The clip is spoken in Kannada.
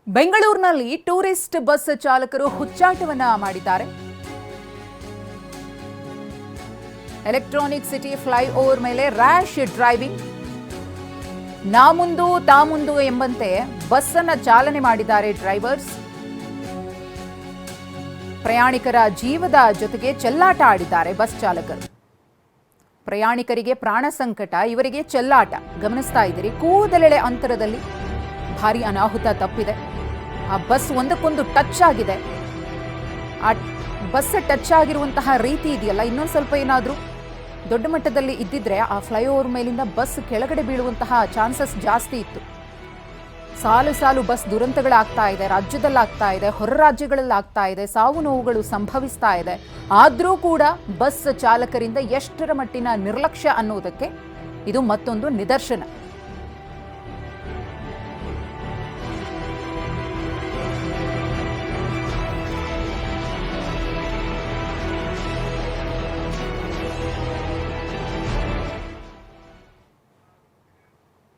ಬೆಂಗಳೂರಿನಲ್ಲಿ ಟೂರಿಸ್ಟ್ ಬಸ್ ಚಾಲಕರು ಹುಚ್ಚಾಟವನ್ನ ಮಾಡಿದ್ದಾರೆ. ಎಲೆಕ್ಟ್ರಾನಿಕ್ ಸಿಟಿ ಫ್ಲೈಓವರ್ ಮೇಲೆ ರ್ಯಾಶ್ ಡ್ರೈವಿಂಗ್, ನಾ ಮುಂದು ತಾ ಮುಂದು ಎಂಬಂತೆ ಬಸ್ ಅನ್ನು ಚಾಲನೆ ಮಾಡಿದ್ದಾರೆ ಡ್ರೈವರ್ಸ್. ಪ್ರಯಾಣಿಕರ ಜೀವದ ಜೊತೆಗೆ ಚೆಲ್ಲಾಟ ಆಡಿದ್ದಾರೆ ಬಸ್ ಚಾಲಕರು. ಪ್ರಯಾಣಿಕರಿಗೆ ಪ್ರಾಣ ಸಂಕಟ, ಇವರಿಗೆ ಚೆಲ್ಲಾಟ. ಗಮನಿಸ್ತಾ ಇದ್ದೀರಿ, ಕೂದಲೆಳೆ ಅಂತರದಲ್ಲಿ ಭಾರಿ ಅನಾಹುತ ತಪ್ಪಿದೆ. ಆ ಬಸ್ ಒಂದಕ್ಕೊಂದು ಟಚ್ ಆಗಿದೆ. ಆ ಬಸ್ ಟಚ್ ಆಗಿರುವಂತಹ ರೀತಿ ಇದೆಯಲ್ಲ, ಇನ್ನೊಂದು ಸ್ವಲ್ಪ ಏನಾದರೂ ದೊಡ್ಡ ಮಟ್ಟದಲ್ಲಿ ಇದ್ದಿದ್ರೆ ಆ ಫ್ಲೈಓವರ್ ಮೇಲಿಂದ ಬಸ್ ಕೆಳಗಡೆ ಬೀಳುವಂತಹ ಚಾನ್ಸಸ್ ಜಾಸ್ತಿ ಇತ್ತು. ಸಾಲು ಸಾಲು ಬಸ್ ದುರಂತಗಳಾಗ್ತಾ ಇದೆ, ರಾಜ್ಯದಲ್ಲಾಗ್ತಾ ಇದೆ, ಹೊರ ರಾಜ್ಯಗಳಲ್ಲಿ ಆಗ್ತಾ ಇದೆ, ಸಾವು ನೋವುಗಳು ಸಂಭವಿಸ್ತಾ ಇದೆ. ಆದರೂ ಕೂಡ ಬಸ್ ಚಾಲಕರಿಂದ ಎಷ್ಟರ ಮಟ್ಟಿನ ನಿರ್ಲಕ್ಷ್ಯ ಅನ್ನೋದಕ್ಕೆ ಇದು ಮತ್ತೊಂದು ನಿದರ್ಶನ.